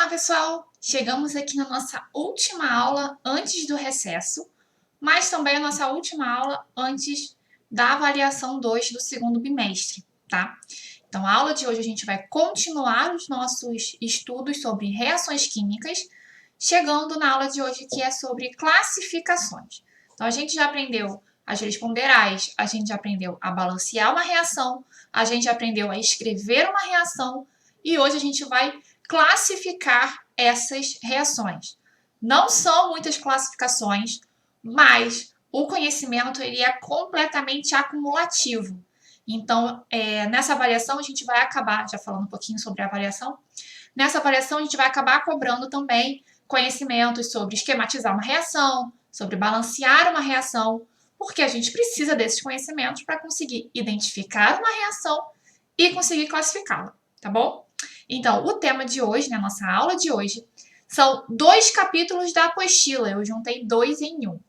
Olá, pessoal! Chegamos aqui na nossa última aula antes do recesso, mas também a nossa última aula antes da avaliação 2 do segundo bimestre, tá? Então, a aula de hoje a gente vai continuar os nossos estudos sobre reações químicas, chegando na aula de hoje que é sobre classificações. Então, a gente já aprendeu as responderais, a gente já aprendeu a balancear uma reação, a gente já aprendeu a escrever uma reação e hoje a gente vai classificar essas reações. Não são muitas classificações, mas o conhecimento ele é completamente acumulativo. Então, nessa avaliação a gente vai acabar, já falando um pouquinho sobre a avaliação, nessa avaliação a gente vai acabar cobrando também conhecimentos sobre esquematizar uma reação, sobre balancear uma reação, porque a gente precisa desses conhecimentos para conseguir identificar uma reação e conseguir classificá-la, tá bom? Então, o tema de hoje, na nossa aula de hoje, são 2 capítulos da apostila. Eu juntei 2 em 1.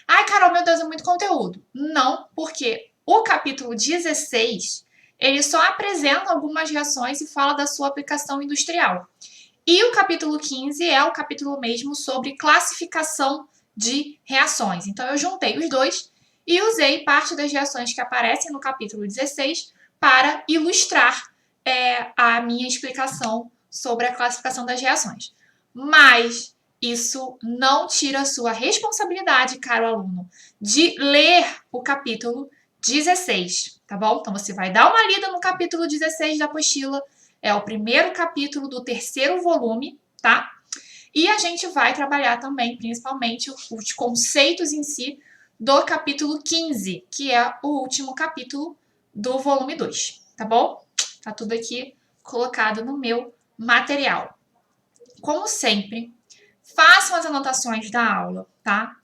Ai, Carol, meu Deus, é muito conteúdo. Não, porque o capítulo 16, ele só apresenta algumas reações e fala da sua aplicação industrial. E o capítulo 15 é o capítulo mesmo sobre classificação de reações. Então, eu juntei os dois e usei parte das reações que aparecem no capítulo 16 para ilustrar a minha explicação sobre a classificação das reações. Mas isso não tira a sua responsabilidade, caro aluno, de ler o capítulo 16, tá bom? Então, você vai dar uma lida no capítulo 16 da apostila, é o primeiro capítulo do 3º volume, tá? E a gente vai trabalhar também, principalmente, os conceitos em si do capítulo 15, que é o último capítulo do volume 2, tá bom? Tá tudo aqui colocado no meu material. Como sempre, façam as anotações da aula, tá?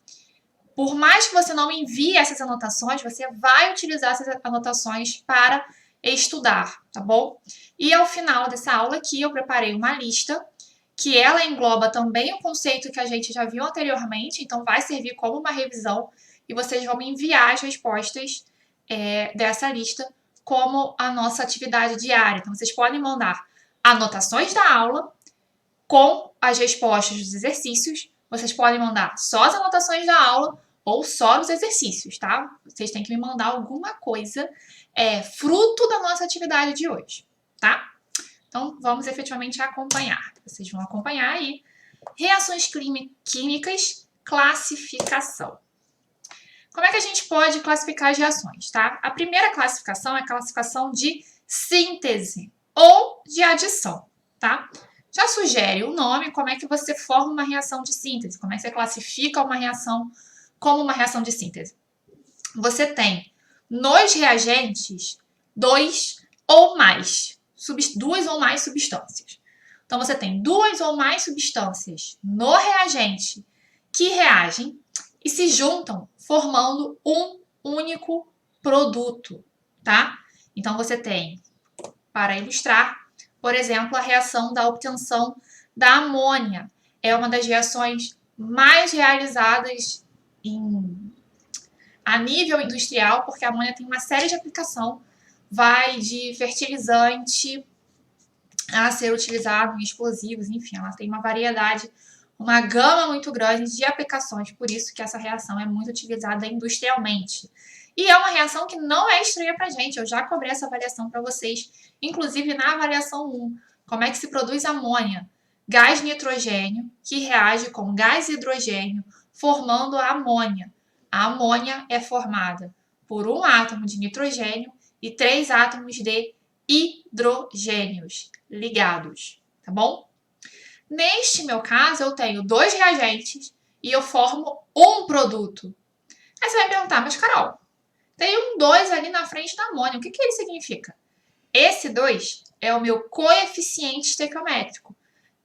Por mais que você não envie essas anotações, você vai utilizar essas anotações para estudar, tá bom? E ao final dessa aula aqui, eu preparei uma lista que ela engloba também o conceito que a gente já viu anteriormente, então vai servir como uma revisão e vocês vão me enviar as respostas dessa lista como a nossa atividade diária. Então, vocês podem mandar anotações da aula com as respostas dos exercícios. Vocês podem mandar só as anotações da aula ou só os exercícios, tá? Vocês têm que me mandar alguma coisa fruto da nossa atividade de hoje, tá? Então, vamos efetivamente acompanhar. Vocês vão acompanhar aí. Reações químicas, classificação. Como é que a gente pode classificar as reações, tá? A primeira classificação é a classificação de síntese ou de adição, tá? Já sugere o nome, como é que você forma uma reação de síntese, como é que você classifica uma reação como uma reação de síntese. Você tem nos reagentes duas ou mais substâncias. Então, você tem 2 ou mais substâncias no reagente que reagem e se juntam formando um único produto, tá? Então, você tem, para ilustrar, por exemplo, a reação da obtenção da amônia. É uma das reações mais realizadas a nível industrial, porque a amônia tem uma série de aplicação, vai de fertilizante a ser utilizado em explosivos, enfim, ela tem uma variedade, uma gama muito grande de aplicações, por isso que essa reação é muito utilizada industrialmente. E é uma reação que não é estranha pra gente, eu já cobrei essa avaliação para vocês, inclusive na avaliação 1, como é que se produz amônia, gás nitrogênio, que reage com gás hidrogênio, formando a amônia. A amônia é formada por um átomo de nitrogênio e 3 átomos de hidrogênios ligados, tá bom? Neste meu caso, eu tenho 2 reagentes e eu formo um produto. Aí você vai me perguntar, mas Carol, tem um 2 ali na frente da amônia, o que ele significa? Esse 2 é o meu coeficiente estequiométrico.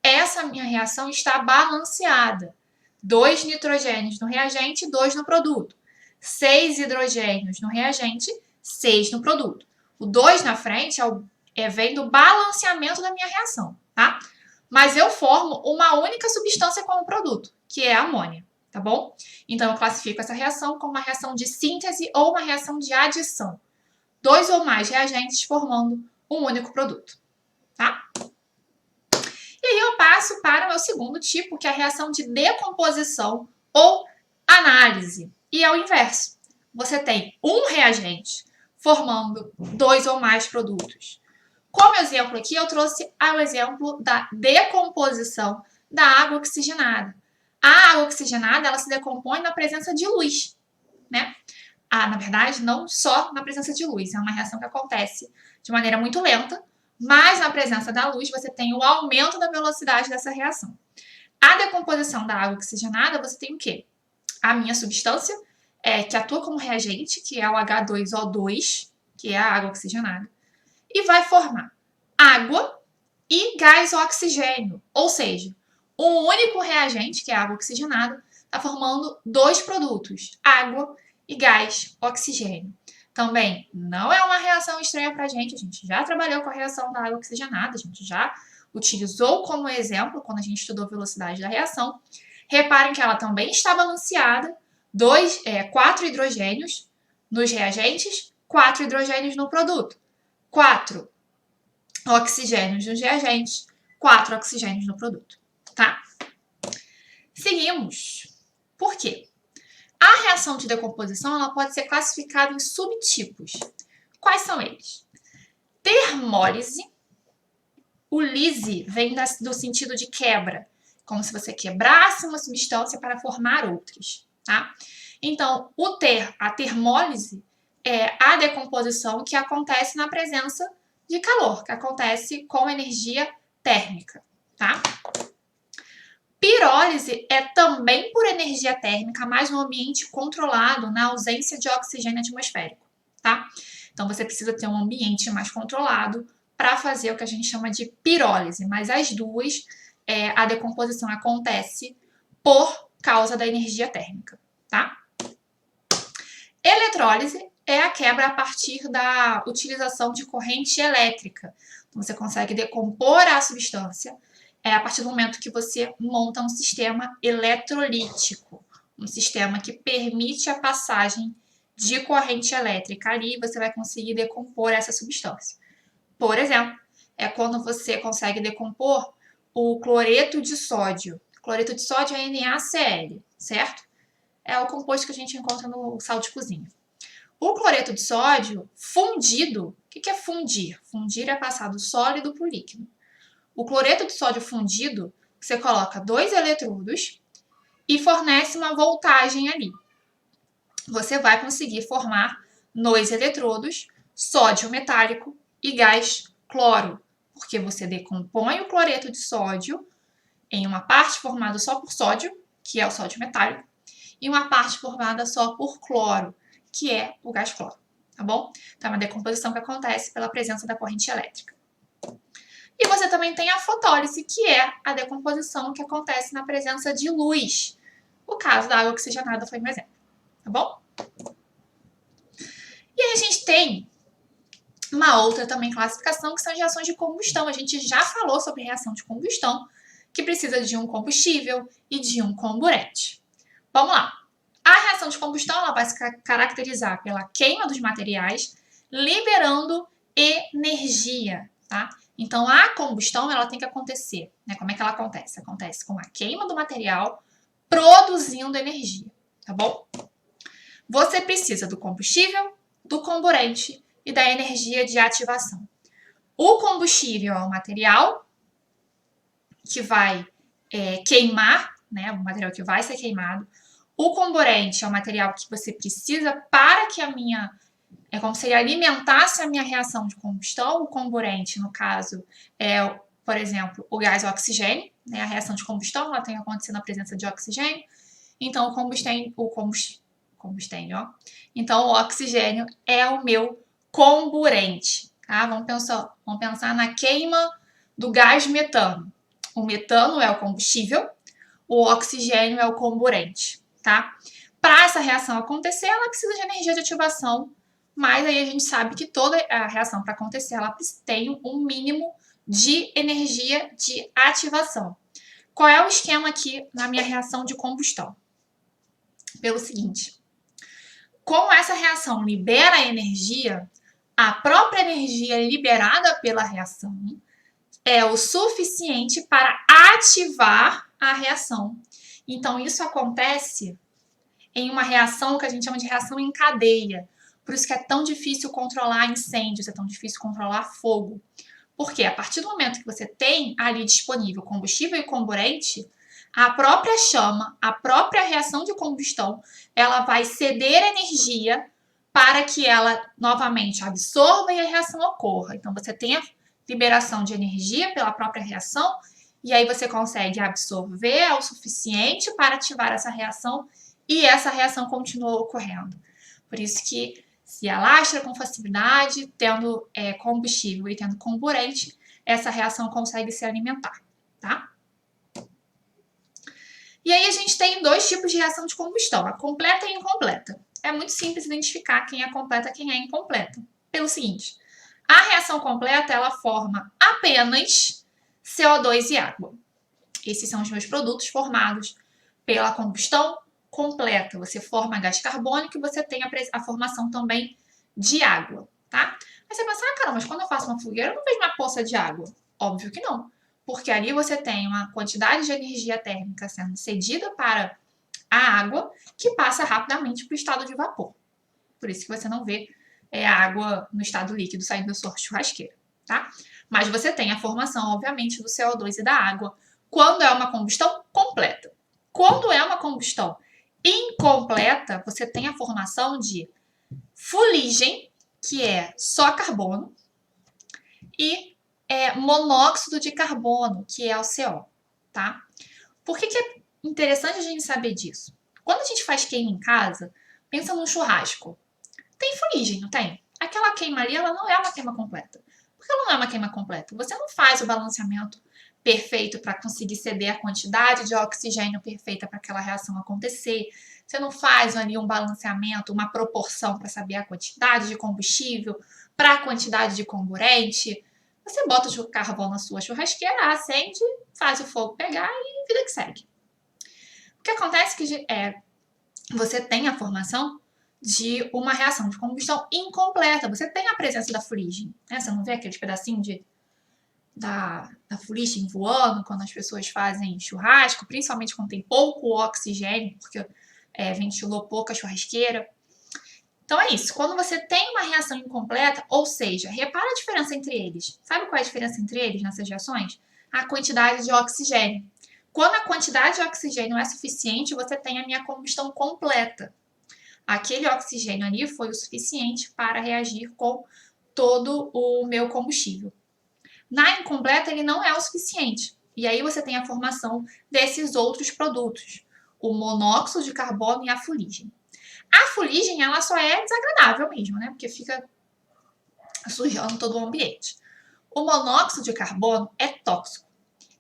Essa minha reação está balanceada. 2 nitrogênios no reagente, 2 no produto. 6 hidrogênios no reagente, 6 no produto. O 2 na frente vem do balanceamento da minha reação, tá? Mas eu formo uma única substância como produto, que é a amônia, tá bom? Então, eu classifico essa reação como uma reação de síntese ou uma reação de adição. 2 ou mais reagentes formando um único produto, tá? E aí eu passo para segundo tipo, que é a reação de decomposição ou análise. E é o inverso. Você tem um reagente formando 2 ou mais produtos. Como exemplo aqui, eu trouxe o exemplo da decomposição da água oxigenada. A água oxigenada, ela se decompõe na presença de luz, né? Na verdade, não só na presença de luz, é uma reação que acontece de maneira muito lenta, mas na presença da luz você tem o aumento da velocidade dessa reação. A decomposição da água oxigenada, você tem o quê? A minha substância, que atua como reagente, que é o H2O2, que é a água oxigenada, e vai formar água e gás oxigênio, ou seja, um único reagente, que é a água oxigenada, está formando 2 produtos, água e gás oxigênio. Também não é uma reação estranha para a gente já trabalhou com a reação da água oxigenada, a gente já utilizou como exemplo quando a gente estudou a velocidade da reação. Reparem que ela também está balanceada, 4 hidrogênios nos reagentes, 4 hidrogênios no produto, 4 oxigênios nos reagentes, 4 oxigênios no produto, tá? Seguimos. Por quê? A reação de decomposição ela pode ser classificada em subtipos. Quais são eles? Termólise. O lise vem do sentido de quebra, como se você quebrasse uma substância para formar outras, tá? Então, a termólise é a decomposição que acontece na presença de calor, que acontece com energia térmica, tá? Pirólise é também por energia térmica, mas no ambiente controlado, na ausência de oxigênio atmosférico, tá? Então, você precisa ter um ambiente mais controlado para fazer o que a gente chama de pirólise, mas as duas, a decomposição acontece por causa da energia térmica, tá? Eletrólise é a quebra a partir da utilização de corrente elétrica. Então, você consegue decompor a substância a partir do momento que você monta um sistema eletrolítico, um sistema que permite a passagem de corrente elétrica ali, você vai conseguir decompor essa substância. Por exemplo, é quando você consegue decompor o cloreto de sódio. Cloreto de sódio é NaCl, certo? É o composto que a gente encontra no sal de cozinha. O cloreto de sódio fundido, o que é fundir? Fundir é passar do sólido para o líquido. O cloreto de sódio fundido, você coloca 2 eletrodos e fornece uma voltagem ali. Você vai conseguir formar nos eletrodos sódio metálico e gás cloro, porque você decompõe o cloreto de sódio em uma parte formada só por sódio, que é o sódio metálico, e uma parte formada só por cloro, que é o gás cloro, tá bom? Então, é uma decomposição que acontece pela presença da corrente elétrica. E você também tem a fotólise, que é a decomposição que acontece na presença de luz. O caso da água oxigenada foi um exemplo, tá bom? E aí a gente tem uma outra também classificação, que são as reações de combustão. A gente já falou sobre reação de combustão, que precisa de um combustível e de um comburente. Vamos lá. A reação de combustão ela vai se caracterizar pela queima dos materiais, liberando energia, tá? Então, a combustão ela tem que acontecer, né? Como é que ela acontece? Acontece com a queima do material, produzindo energia, tá bom? Você precisa do combustível, do comburente e da energia de ativação. O combustível é o material que vai queimar, né? O material que vai ser queimado. O comburente é o material que você precisa para que é como se ele alimentasse a minha reação de combustão. O comburente, no caso, é, por exemplo, o gás oxigênio, né? A reação de combustão ela tem que acontecer na presença de oxigênio. Então, Então, o oxigênio é o meu comburente, tá? Vamos pensar na queima do gás metano. O metano é o combustível, o oxigênio é o comburente, tá? Para essa reação acontecer, ela precisa de energia de ativação, mas aí a gente sabe que toda a reação para acontecer, ela tem um mínimo de energia de ativação. Qual é o esquema aqui na minha reação de combustão? Pelo seguinte, como essa reação libera energia, a própria energia liberada pela reação é o suficiente para ativar a reação. Então, isso acontece em uma reação que a gente chama de reação em cadeia. Por isso que é tão difícil controlar incêndios, é tão difícil controlar fogo. Porque a partir do momento que você tem ali disponível combustível e comburente, a própria chama, a própria reação de combustão, ela vai ceder energia para que ela novamente absorva e a reação ocorra. Então você tem a liberação de energia pela própria reação e aí você consegue absorver o suficiente para ativar essa reação e essa reação continua ocorrendo. Por isso que se alastra com facilidade, tendo combustível e tendo comburente, essa reação consegue se alimentar, tá? E aí a gente tem dois tipos de reação de combustão, a completa e a incompleta. É muito simples identificar quem é completa e quem é incompleta. Pelo seguinte, a reação completa, ela forma apenas CO2 e água. Esses são os meus produtos formados pela combustão completa. Você forma gás carbônico e você tem a formação também de água, tá? Aí você pensa, cara, mas quando eu faço uma fogueira, eu não vejo uma poça de água. Óbvio que não. Porque ali você tem uma quantidade de energia térmica sendo cedida para a água que passa rapidamente para o estado de vapor. Por isso que você não vê a água no estado líquido saindo da sua churrasqueira, tá? Mas você tem a formação, obviamente, do CO2 e da água quando é uma combustão completa. Quando é uma combustão incompleta, você tem a formação de fuligem, que é só carbono, e monóxido de carbono, que é o CO, tá? Por que é interessante a gente saber disso? Quando a gente faz queima em casa, pensa num churrasco. Tem fuligem, não tem? Aquela queima ali, ela não é uma queima completa. Por que ela não é uma queima completa? Você não faz o balanceamento perfeito para conseguir ceder a quantidade de oxigênio perfeita para aquela reação acontecer. Você não faz ali um balanceamento, uma proporção para saber a quantidade de combustível para a quantidade de comburente. Você bota o carvão na sua churrasqueira, acende, faz o fogo pegar e vida que segue. O que acontece é que você tem a formação de uma reação de combustão incompleta. Você tem a presença da fuligem. Né? Você não vê aqueles pedacinhos da fuligem voando quando as pessoas fazem churrasco, principalmente quando tem pouco oxigênio, porque ventilou pouco a churrasqueira. Então é isso. Quando você tem uma reação incompleta, ou seja, repara a diferença entre eles. Sabe qual é a diferença entre eles nessas reações? A quantidade de oxigênio. Quando a quantidade de oxigênio é suficiente, você tem a minha combustão completa. Aquele oxigênio ali foi o suficiente para reagir com todo o meu combustível. Na incompleta, ele não é o suficiente. E aí você tem a formação desses outros produtos, o monóxido de carbono e a fuligem. A fuligem, ela só é desagradável mesmo, né? Porque fica sujando todo o ambiente. O monóxido de carbono é tóxico.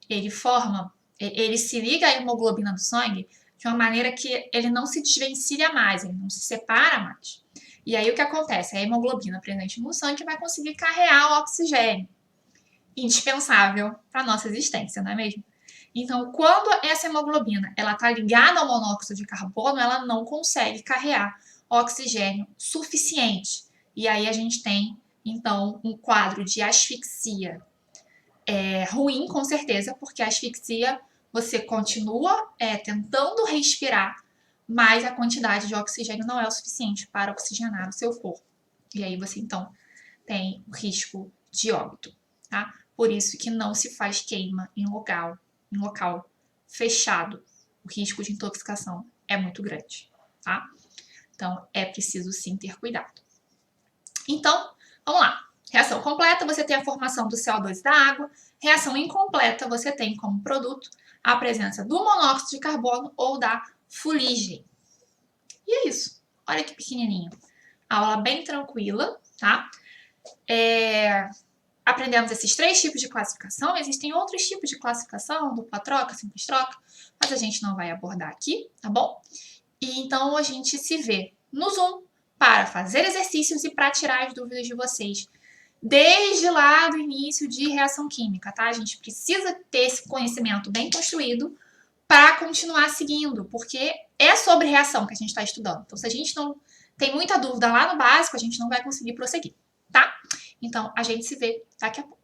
Ele se liga à hemoglobina do sangue de uma maneira que ele não se desvencilha mais, ele não se separa mais. E aí o que acontece? A hemoglobina presente no sangue vai conseguir carregar o oxigênio, indispensável para a nossa existência, não é mesmo? Então, quando essa hemoglobina ela está ligada ao monóxido de carbono, ela não consegue carregar oxigênio suficiente. E aí a gente tem, então, um quadro de asfixia ruim, com certeza, porque a asfixia você continua tentando respirar, mas a quantidade de oxigênio não é o suficiente para oxigenar o seu corpo. E aí você, então, tem o risco de óbito, tá? Por isso que não se faz queima em local fechado. O risco de intoxicação é muito grande, tá? Então, é preciso sim ter cuidado. Então, vamos lá. Reação completa, você tem a formação do CO2 e da água. Reação incompleta, você tem como produto a presença do monóxido de carbono ou da fuligem. E é isso. Olha que pequenininho. Aula bem tranquila, tá? Aprendemos esses 3 tipos de classificação. Existem outros tipos de classificação, dupla troca, simples troca, mas a gente não vai abordar aqui, tá bom? E então a gente se vê no Zoom para fazer exercícios e para tirar as dúvidas de vocês. Desde lá do início de reação química, tá? A gente precisa ter esse conhecimento bem construído para continuar seguindo, porque é sobre reação que a gente está estudando. Então, se a gente não tem muita dúvida lá no básico, a gente não vai conseguir prosseguir, tá? Então, a gente se vê daqui a pouco.